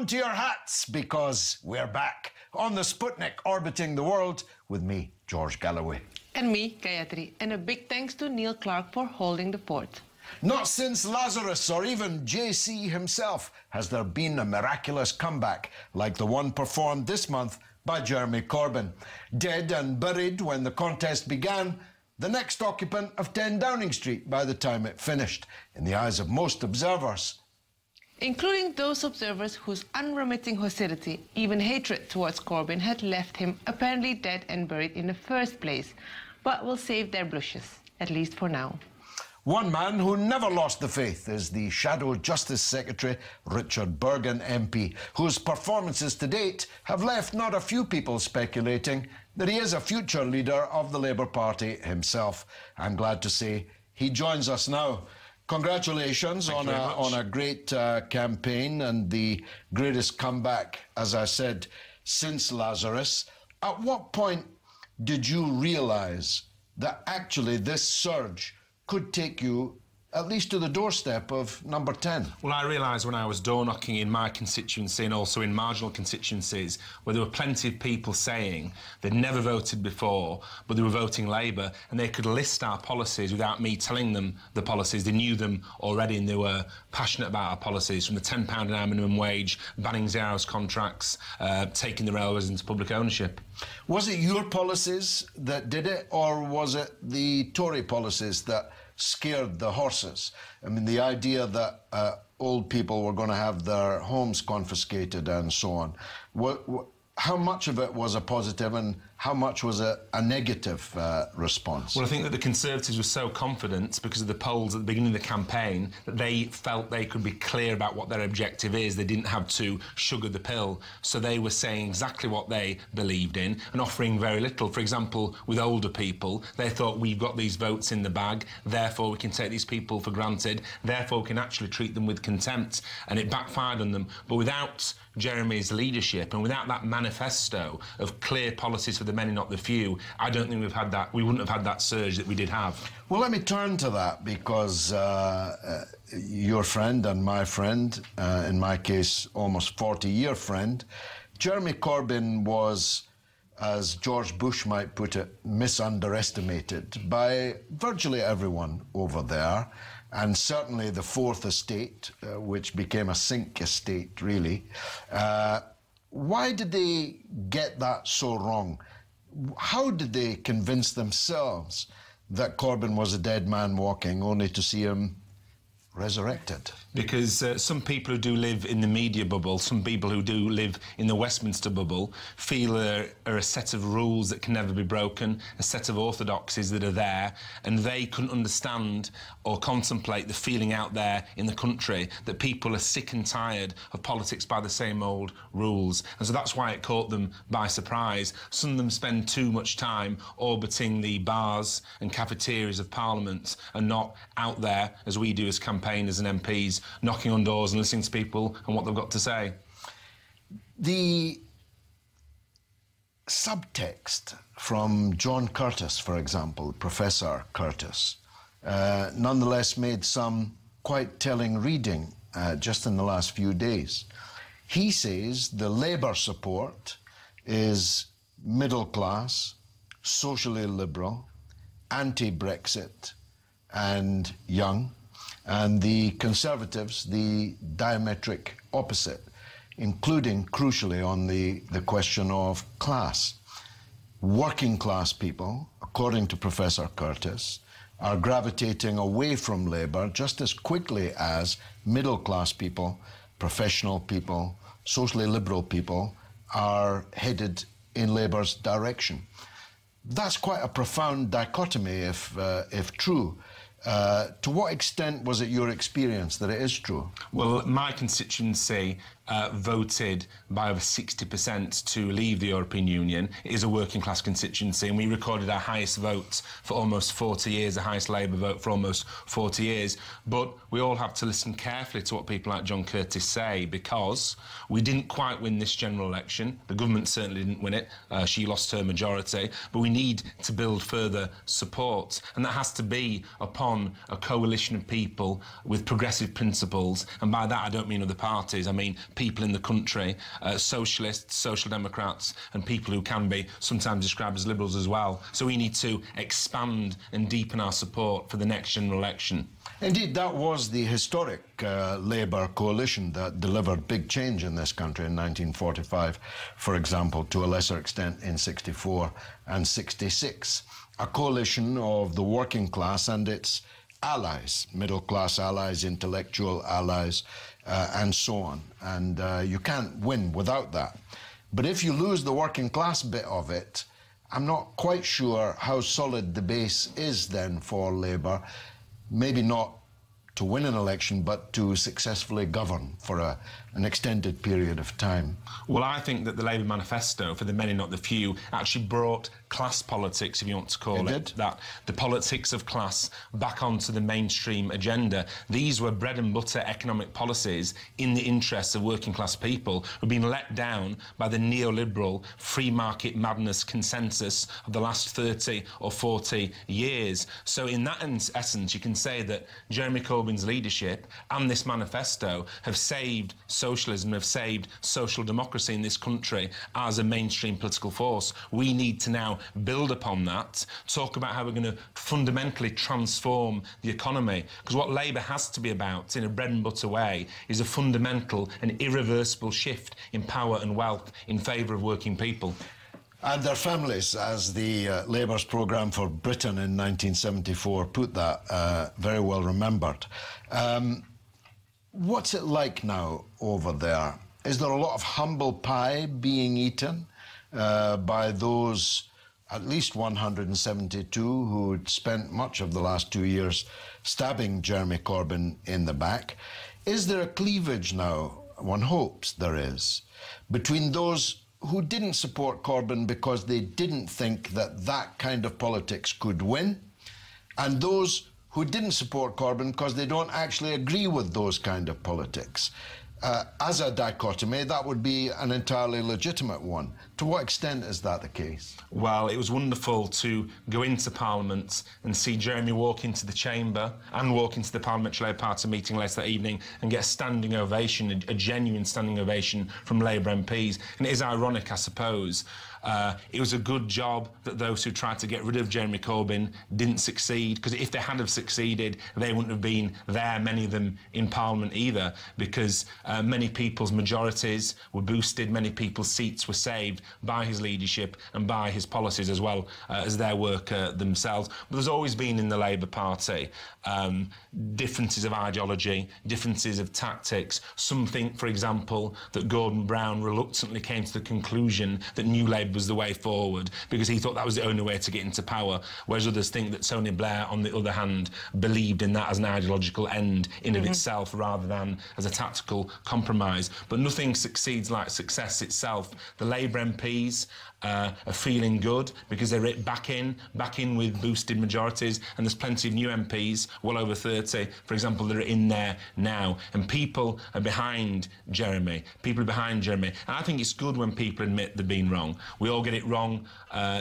on to your hats, because we're back on the Sputnik orbiting the world with me, George Galloway. And me, Gayatri. And a big thanks to Neil Clark for holding the fort. Not since Lazarus or even JC himself has there been a miraculous comeback like the one performed this month by Jeremy Corbyn. Dead and buried when the contest began, the next occupant of 10 Downing Street by the time it finished, in the eyes of most observers. Including those observers whose unremitting hostility, even hatred towards Corbyn, had left him apparently dead and buried in the first place, but will save their blushes, at least for now. One man who never lost the faith is the Shadow Justice Secretary, Richard Burgon MP, whose performances to date have left not a few people speculating that he is a future leader of the Labour Party himself. I'm glad to say he joins us now. Congratulations on a great campaign and the greatest comeback, as I said, since Lazarus. At what point did you realise that actually this surge could take you at least to the doorstep of number 10? Well, I realised when I was door knocking in my constituency and also in marginal constituencies where there were plenty of people saying they'd never voted before, but they were voting Labour, and they could list our policies without me telling them the policies. They knew them already and they were passionate about our policies, from the £10 an hour minimum wage, banning 0 hours contracts, taking the railways into public ownership. Was it your policies that did it, or was it the Tory policies that scared the horses? I mean, the idea that old people were going to have their homes confiscated and so on. How much of it was a positive and how much was a negative response? Well, I think that the Conservatives were so confident because of the polls at the beginning of the campaign that they felt they could be clear about what their objective is. They didn't have to sugar the pill. So they were saying exactly what they believed in and offering very little. For example, with older people, they thought, we've got these votes in the bag, therefore we can take these people for granted, therefore we can actually treat them with contempt. And it backfired on them. But without Jeremy's leadership and without that manifesto of clear policies for the many, not the few, I don't think we wouldn't have had that surge that we did have. Well, let me turn to that, because your friend and my friend, in my case, almost 40-year friend, Jeremy Corbyn was, as George Bush might put it, misunderestimated by virtually everyone over there, and certainly the Fourth Estate, which became a sink estate, really. Why did they get that so wrong? How did they convince themselves that Corbyn was a dead man walking, only to see him resurrected? Because some people who do live in the media bubble, some people who do live in the Westminster bubble, feel there are a set of rules that can never be broken, a set of orthodoxies that are there, and they couldn't understand or contemplate the feeling out there in the country that people are sick and tired of politics by the same old rules. And so that's why it caught them by surprise. Some of them spend too much time orbiting the bars and cafeterias of Parliament and not out there, as we do as campaigners and MPs, knocking on doors and listening to people and what they've got to say. The subtext from John Curtis, for example, Professor Curtis, nonetheless made some quite telling reading just in the last few days. He says the Labour support is middle class, socially liberal, anti-Brexit and young, and the Conservatives, the diametric opposite, including, crucially, on the question of class. Working class people, according to Professor Curtis, are gravitating away from Labour just as quickly as middle class people, professional people, socially liberal people are headed in Labour's direction. That's quite a profound dichotomy, if true. To what extent was it your experience that it is true? Well, my constituency voted by over 60% to leave the European Union. It is a working class constituency, and we recorded our highest vote for almost 40 years, the highest Labour vote for almost 40 years. But we all have to listen carefully to what people like John Curtis say, because we didn't quite win this general election. The government certainly didn't win it. She lost her majority. But we need to build further support, and that has to be upon a coalition of people with progressive principles. And by that, I don't mean other parties. I mean people in the country, socialists, social democrats, and people who can be sometimes described as liberals as well. So we need to expand and deepen our support for the next general election. Indeed, that was the historic Labour coalition that delivered big change in this country in 1945, for example, to a lesser extent in 64 and 66. A coalition of the working class and its allies, middle-class allies, intellectual allies, and so on. And you can't win without that. But if you lose the working class bit of it, I'm not quite sure how solid the base is then for Labour. Maybe not to win an election, but to successfully govern for an extended period of time. Well, I think that the Labour manifesto, for the many, not the few, actually brought class politics, if you want to call it that, the politics of class back onto the mainstream agenda. These were bread and butter economic policies in the interests of working class people who've been let down by the neoliberal free market madness consensus of the last 30 or 40 years. So in that essence, you can say that Jeremy Corbyn's leadership and this manifesto have saved socialism, have saved social democracy in this country as a mainstream political force. We need to now build upon that, talk about how we're going to fundamentally transform the economy, because what Labour has to be about in a bread and butter way is a fundamental and irreversible shift in power and wealth in favour of working people. And their families, as the Labour's programme for Britain in 1974 put that, very well remembered. What's it like now over there? Is there a lot of humble pie being eaten by those at least 172 who spent much of the last 2 years stabbing Jeremy Corbyn in the back? Is there a cleavage now, one hopes there is, between those who didn't support Corbyn because they didn't think that that kind of politics could win, and those who didn't support Corbyn because they don't actually agree with those kind of politics? As a dichotomy, that would be an entirely legitimate one. To what extent is that the case? Well, it was wonderful to go into Parliament and see Jeremy walk into the chamber and walk into the Parliamentary Labour Party meeting later that evening and get a standing ovation, a genuine standing ovation from Labour MPs. And it is ironic, I suppose. It was a good job that those who tried to get rid of Jeremy Corbyn didn't succeed, because if they had have succeeded, they wouldn't have been there, many of them, in Parliament either, because many people's majorities were boosted, many people's seats were saved by his leadership and by his policies as well as their work themselves. But there's always been in the Labour Party differences of ideology, differences of tactics. Some think, for example, that Gordon Brown reluctantly came to the conclusion that New Labour was the way forward because he thought that was the only way to get into power, whereas others think that Tony Blair, on the other hand, believed in that as an ideological end in of itself rather than as a tactical compromise. But nothing succeeds like success itself. The Labour MPs are feeling good because they're back in with boosted majorities, and there's plenty of new MPs, well over 30, for example, that are in there now. And people are behind Jeremy. People are behind Jeremy. And I think it's good when people admit they've been wrong. We all get it wrong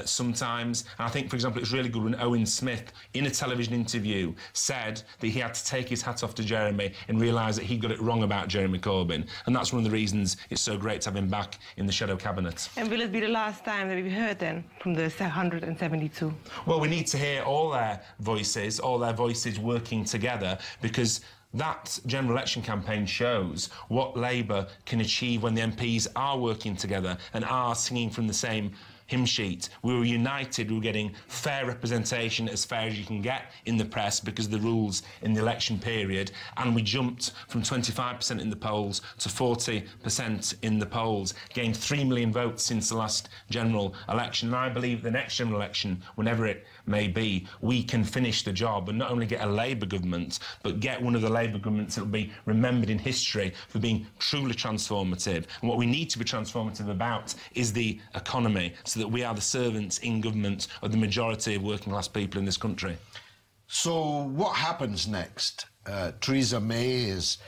sometimes. And I think, for example, it's really good when Owen Smith, in a television interview, said that he had to take his hat off to Jeremy and realise that he got it wrong about Jeremy Corbyn. And that's one of the reasons it's so great to have him back in the shadow cabinet. And will it be the last time that we've heard then from the 172? Well, we need to hear all their voices working together, because that general election campaign shows what Labour can achieve when the MPs are working together and are singing from the same hymn sheet. We were united, we were getting fair representation, as fair as you can get in the press because of the rules in the election period, and we jumped from 25% in the polls to 40% in the polls, gained 3 million votes since the last general election. And I believe the next general election, whenever it may be, we can finish the job and not only get a Labour government, but get one of the Labour governments that will be remembered in history for being truly transformative. And what we need to be transformative about is the economy, so that we are the servants in government of the majority of working class people in this country. So what happens next? Theresa May is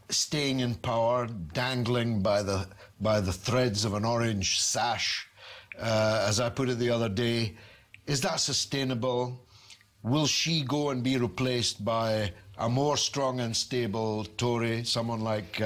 staying in power, dangling by the threads of an orange sash, as I put it the other day. Is that sustainable? will she go and be replaced by a more strong and stable Tory, someone like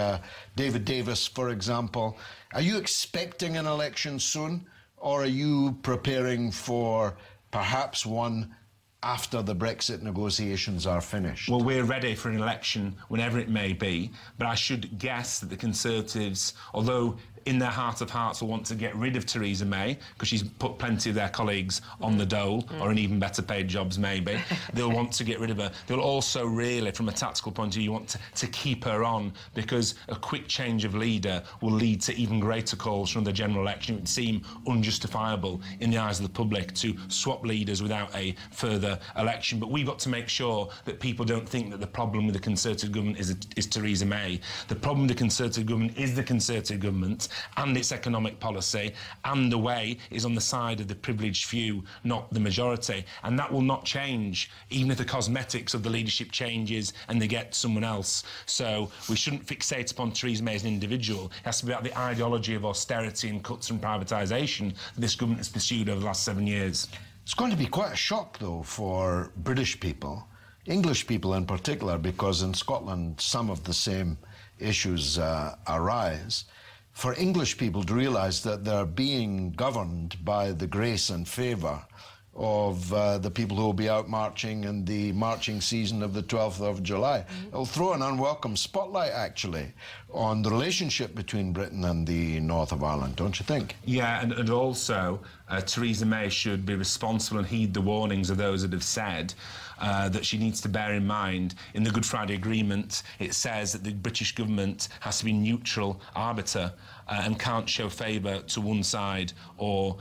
David Davis, for example? Are you expecting an election soon, or are you preparing for perhaps one after the Brexit negotiations are finished? Well, we're ready for an election whenever it may be, but I should guess that the Conservatives, although in their heart of hearts will want to get rid of Theresa May because she's put plenty of their colleagues on the dole or in even better paid jobs maybe. They'll want to get rid of her. They'll also really, from a tactical point of view, want to keep her on because a quick change of leader will lead to even greater calls from the general election. It would seem unjustifiable in the eyes of the public to swap leaders without a further election. But we've got to make sure that people don't think that the problem with the Conservative government is Theresa May. The problem with the Conservative government is the Conservative government and its economic policy, and the way is on the side of the privileged few, not the majority. And that will not change, even if the cosmetics of the leadership changes and they get someone else. So we shouldn't fixate upon Theresa May as an individual. It has to be about the ideology of austerity and cuts and privatisation that this government has pursued over the last 7 years. It's going to be quite a shock, though, for British people, English people in particular, because in Scotland some of the same issues arise. For English people to realise that they're being governed by the grace and favour of the people who will be out marching in the marching season of the 12th of July. It'll throw an unwelcome spotlight, actually, on the relationship between Britain and the north of Ireland, don't you think? Yeah, and also Theresa May should be responsible and heed the warnings of those that have said that she needs to bear in mind. In the Good Friday Agreement, it says that the British government has to be neutral arbiter and can't show favour to one side or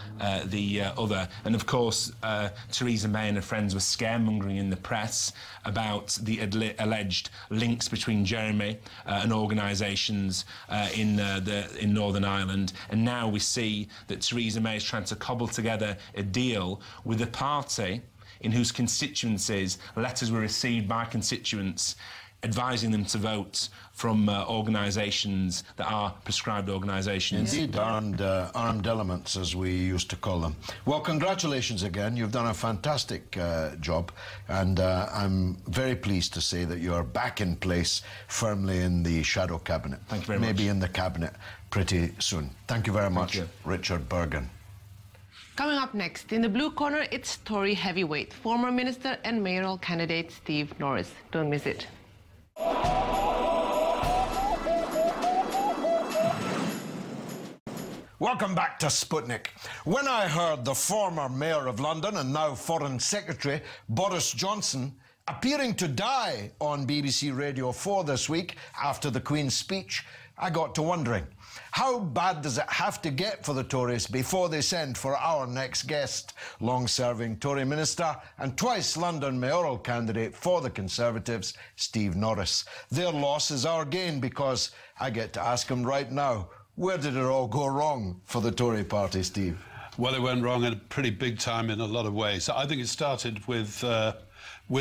the other. And of course, Theresa May and her friends were scaremongering in the press about the alleged links between Jeremy and organisations in Northern Ireland. And now we see that Theresa May is trying to cobble together a deal with a party in whose constituencies letters were received by constituents advising them to vote from organisations that are prescribed organisations. Indeed, armed elements, as we used to call them. Well, congratulations again. You've done a fantastic job, and I'm very pleased to say that you're back in place firmly in the shadow cabinet. Thank you very much. Maybe in the cabinet pretty soon. Thank you very much, Richard Burgon. Coming up next, in the blue corner, it's Tory heavyweight, former minister and mayoral candidate Steve Norris. Don't miss it. Welcome back to Sputnik. When I heard the former Mayor of London and now Foreign Secretary Boris Johnson appearing to die on BBC Radio 4 this week after the Queen's speech, I got to wondering, how bad does it have to get for the Tories before they send for our next guest, long-serving Tory Minister and twice London mayoral candidate for the Conservatives, Steve Norris? Their loss is our gain, because I get to ask him right now, where did it all go wrong for the Tory party, Steve? Well, it went wrong in a pretty big time in a lot of ways. I think it started with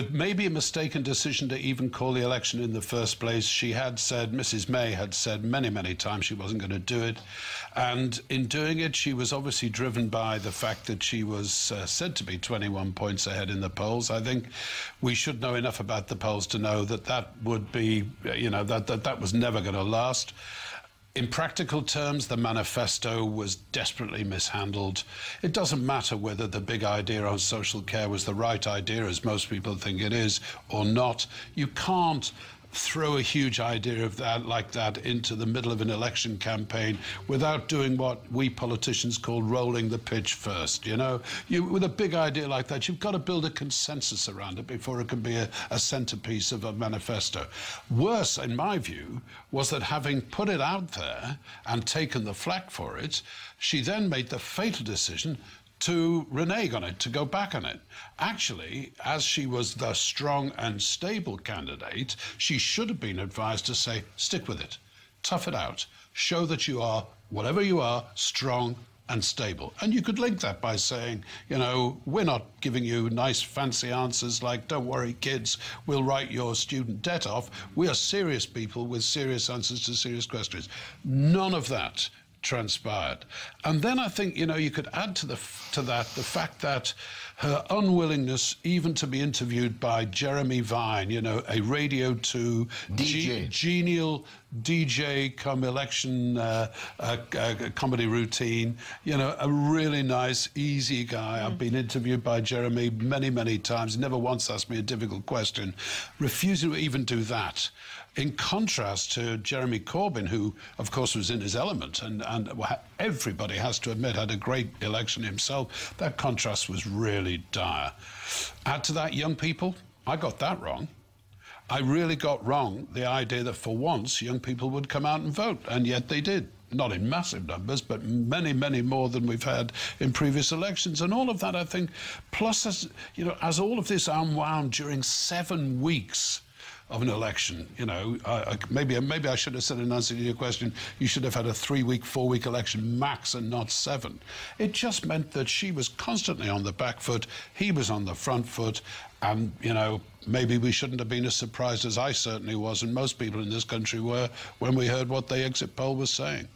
maybe a mistaken decision to even call the election in the first place. She had said, Mrs. May had said many, many times she wasn't going to do it. And in doing it, she was obviously driven by the fact that she was said to be 21 points ahead in the polls. I think we should know enough about the polls to know that that would be, you know, that was never going to last. In practical terms, the manifesto was desperately mishandled. It doesn't matter whether the big idea on social care was the right idea, as most people think it is, or not. You can't throw a huge idea of that like that into the middle of an election campaign without doing what we politicians call rolling the pitch first. You know, with a big idea like that, you've got to build a consensus around it before it can be a centerpiece of a manifesto. Worse, in my view, was that having put it out there and taken the flak for it, she then made the fatal decision to renege on it, to go back on it. Actually, as she was the strong and stable candidate, she should have been advised to say, stick with it, tough it out, show that you are, whatever you are, strong and stable. And you could link that by saying, you know, we're not giving you nice fancy answers like, don't worry kids, we'll write your student debt off. We are serious people with serious answers to serious questions. None of that transpired. And then I think, you know, you could add to that the fact that her unwillingness even to be interviewed by Jeremy Vine, you know, a Radio 2 DJ. genial DJ come election comedy routine, you know, a really nice, easy guy. I've been interviewed by Jeremy many, many times, never once asked me a difficult question, refusing to even do that. In contrast to Jeremy Corbyn, who, of course, was in his element and everybody has to admit had a great election himself, that contrast was really dire. Add to that young people, I got that wrong. I really got wrong the idea that for once young people would come out and vote, and yet they did. Not in massive numbers, but many, many more than we've had in previous elections. And all of that, I think, plus, as, you know, as all of this unwound during 7 weeks of an election, you know, maybe I should have said in answer to your question, you should have had a 3-week, 4-week election max and not 7. It just meant that she was constantly on the back foot, he was on the front foot, and, you know, maybe we shouldn't have been as surprised as I certainly was, and most people in this country were, when we heard what the exit poll was saying.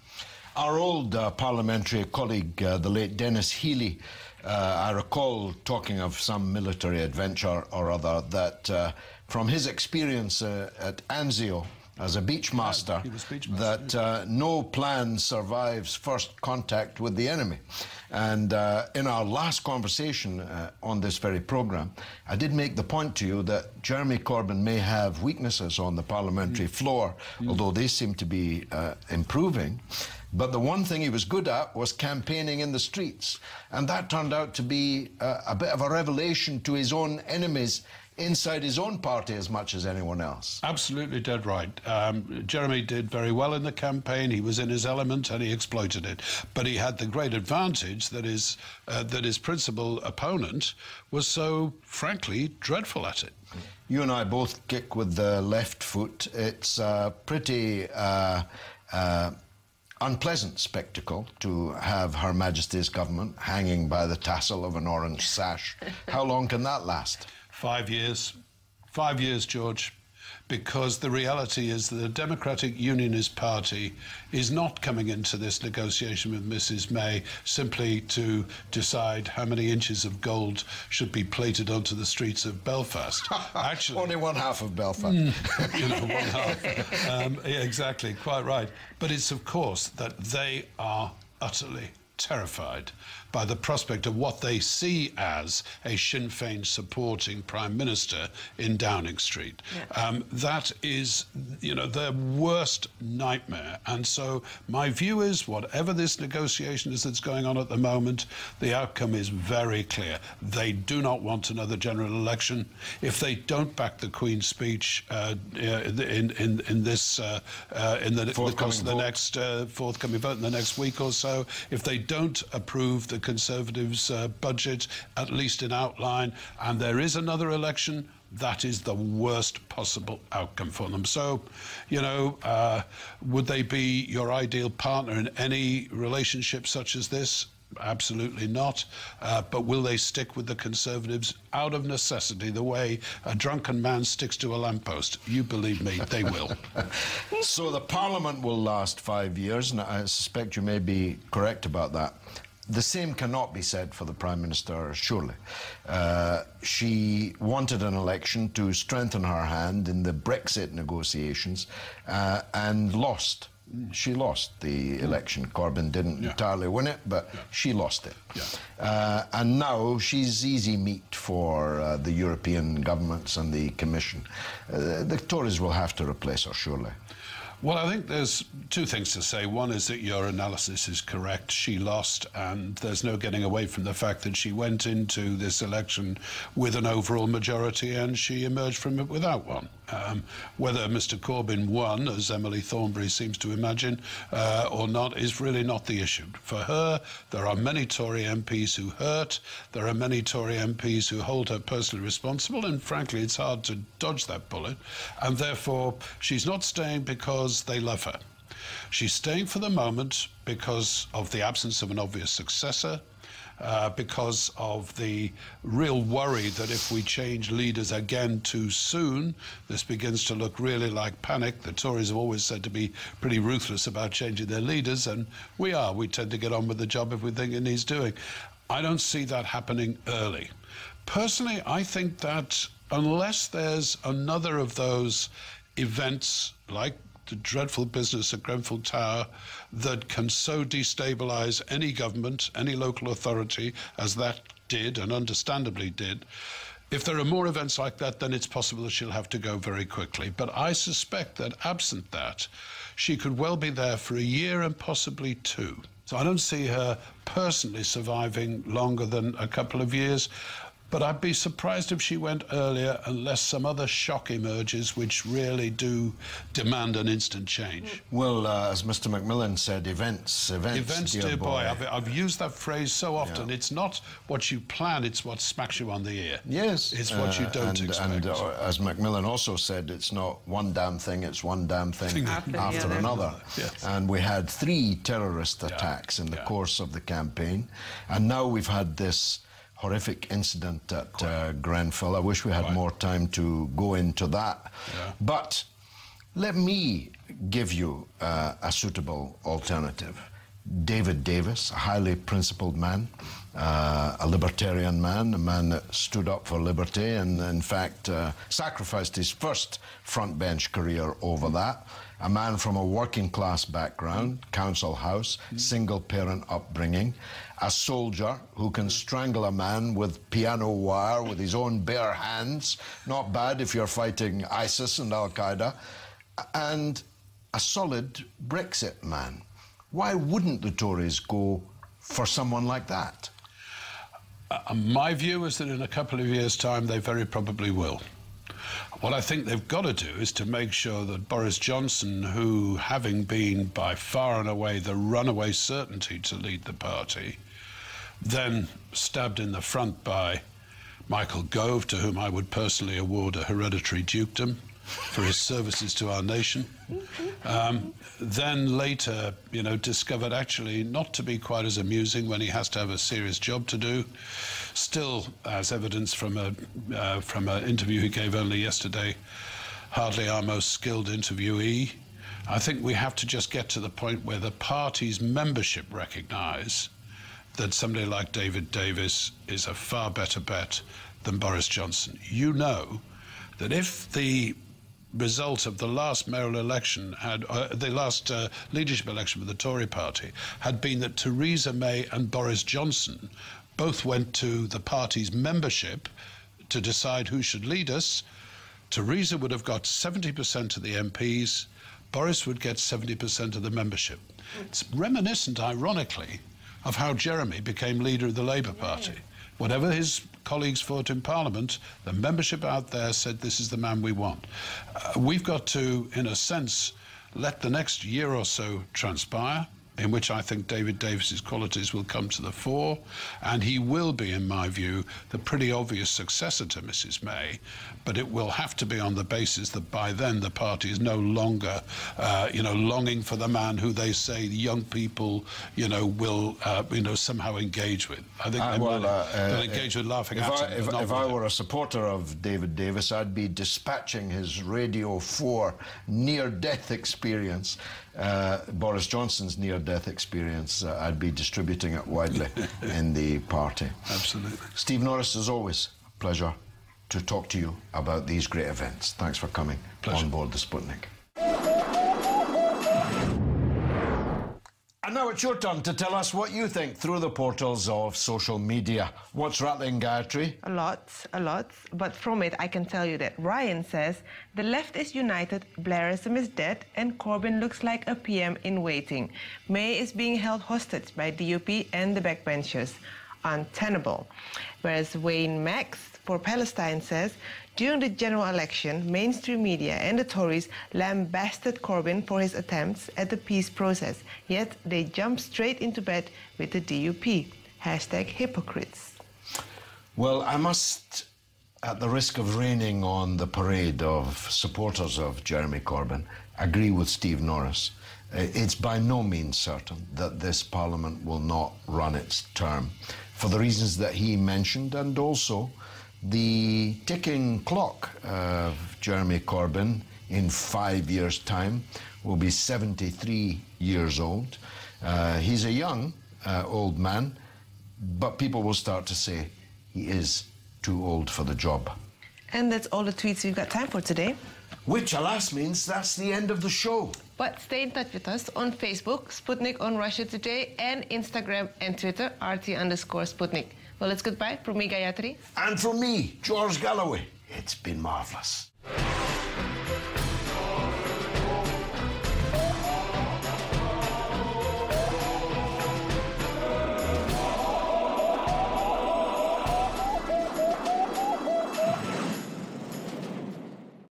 Our old parliamentary colleague, the late Dennis Healy, I recall talking of some military adventure or other that from his experience at Anzio as a beachmaster, that no plan survives first contact with the enemy. And in our last conversation on this very programme, I did make the point to you that Jeremy Corbyn may have weaknesses on the parliamentary floor, although they seem to be improving. But the one thing he was good at was campaigning in the streets. And that turned out to be a bit of a revelation to his own enemies inside his own party as much as anyone else. Absolutely dead right. Jeremy did very well in the campaign. He was in his element and he exploited it. But he had the great advantage that his principal opponent was so, frankly, dreadful at it. You and I both kick with the left foot. It's a pretty unpleasant spectacle to have Her Majesty's government hanging by the tassel of an orange sash. How long can that last? 5 years. 5 years, George. Because the reality is that the Democratic Unionist Party is not coming into this negotiation with Mrs May simply to decide how many inches of gold should be plated onto the streets of Belfast. Actually, only one half of Belfast. You know, one half. Yeah, exactly, quite right. But it's, of course, that they are utterly terrified by the prospect of what they see as a Sinn Féin supporting Prime Minister in Downing Street. Yeah. That is, you know, their worst nightmare. And so my view is, whatever this negotiation is that's going on at the moment, the outcome is very clear. They do not want another general election. If they don't back the Queen's speech in the course of the next forthcoming vote in the next week or so, if they don't approve the Conservatives' budget, at least in outline, and there is another election, that is the worst possible outcome for them. So, you know, would they be your ideal partner in any relationship such as this? Absolutely not. But will they stick with the Conservatives out of necessity, the way a drunken man sticks to a lamppost? You believe me, they will. So the Parliament will last 5 years, and I suspect you may be correct about that. The same cannot be said for the Prime Minister, surely. She wanted an election to strengthen her hand in the Brexit negotiations and lost. She lost the election. Corbyn didn't entirely win it, but she lost it. And now she's easy meat for the European governments and the Commission. The Tories will have to replace her, surely. Well, I think there's two things to say. One is that your analysis is correct. She lost, and there's no getting away from the fact that she went into this election with an overall majority and she emerged from it without one. Whether Mr Corbyn won, as Emily Thornberry seems to imagine, or not, is really not the issue. For her, there are many Tory MPs who hurt. There are many Tory MPs who hold her personally responsible, and frankly, it's hard to dodge that bullet. And therefore, she's not staying because they love her. She's staying for the moment because of the absence of an obvious successor, because of the real worry that if we change leaders again too soon, this begins to look really like panic. The Tories have always said to be pretty ruthless about changing their leaders, and we are. We tend to get on with the job if we think it needs doing. I don't see that happening early. Personally, I think that unless there's another of those events like the dreadful business at Grenfell Tower that can so destabilise any government, any local authority, as that did and understandably did, if there are more events like that, then it's possible that she'll have to go very quickly. But I suspect that absent that, she could well be there for a year and possibly two. So I don't see her personally surviving longer than a couple of years. But I'd be surprised if she went earlier unless some other shock emerges which really do demand an instant change. Well, as Mr. Macmillan said, events, dear boy. I've used that phrase so often. Yeah. It's not what you plan, it's what smacks you on the ear. Yes. It's what you don't expect. And as Macmillan also said, it's not one damn thing, it's one damn thing after another. Yes. And we had 3 terrorist attacks in the course of the campaign. And now we've had this horrific incident at Grenfell. I wish we had more time to go into that. Yeah. But let me give you a suitable alternative. David Davis, a highly principled man, a libertarian man, a man that stood up for liberty and, in fact, sacrificed his first front bench career over that. A man from a working class background, council house, single parent upbringing, a soldier who can strangle a man with piano wire with his own bare hands, not bad if you're fighting ISIS and Al-Qaeda, and a solid Brexit man. Why wouldn't the Tories go for someone like that? My view is that in a couple of years' time they very probably will. What I think they've got to do is to make sure that Boris Johnson, who, having been by far and away the runaway certainty to lead the party, then stabbed in the front by Michael Gove, to whom I would personally award a hereditary dukedom for his services to our nation, then later, discovered actually not to be quite as amusing when he has to have a serious job to do. Still, as evidence from an interview he gave only yesterday, hardly our most skilled interviewee. I think we have to just get to the point where the party's membership recognise that somebody like David Davis is a far better bet than Boris Johnson. You know that if the result of the last mayoral election had, the last leadership election with the Tory party, had been that Theresa May and Boris Johnson both went to the party's membership to decide who should lead us, Theresa would have got 70% of the MPs, Boris would get 70% of the membership. It's reminiscent, ironically, of how Jeremy became leader of the Labour Party. Whatever his colleagues fought in Parliament, the membership out there said this is the man we want. We've got to, in a sense, let the next year or so transpire, in which I think David Davis's qualities will come to the fore, and he will be, in my view, the pretty obvious successor to Mrs. May, but it will have to be on the basis that by then the party is no longer, longing for the man who they say the young people, will, somehow engage with. I think they'll engage with laughing at him. If I were a supporter of David Davis, I'd be dispatching his Radio 4 near-death experience, Boris Johnson's near-death experience. I'd be distributing it widely in the party. Absolutely. Steve Norris, as always, pleasure to talk to you about these great events. Thanks for coming on board the Sputnik. And now it's your turn to tell us what you think through the portals of social media. What's rattling, Gayatri? A lot. But from it, I can tell you that Ryan says, the left is united, Blairism is dead, and Corbyn looks like a PM in waiting. May is being held hostage by DUP and the backbenchers. Untenable. Whereas Wayne Max for Palestine says, during the general election, mainstream media and the Tories lambasted Corbyn for his attempts at the peace process, yet they jumped straight into bed with the DUP. #hypocrites. Well, I must, at the risk of raining on the parade of supporters of Jeremy Corbyn, agree with Steve Norris. It's by no means certain that this Parliament will not run its term, for the reasons that he mentioned, and also the ticking clock of Jeremy Corbyn in 5 years' time will be 73 years old. He's a young old man, but people will start to say he is too old for the job. And that's all the tweets we've got time for today. Which, alas, means that's the end of the show. But stay in touch with us on Facebook, Sputnik on Russia Today, and Instagram and Twitter, RT_Sputnik. Well, it's goodbye from me, Gayatri. And from me, George Galloway. It's been marvellous.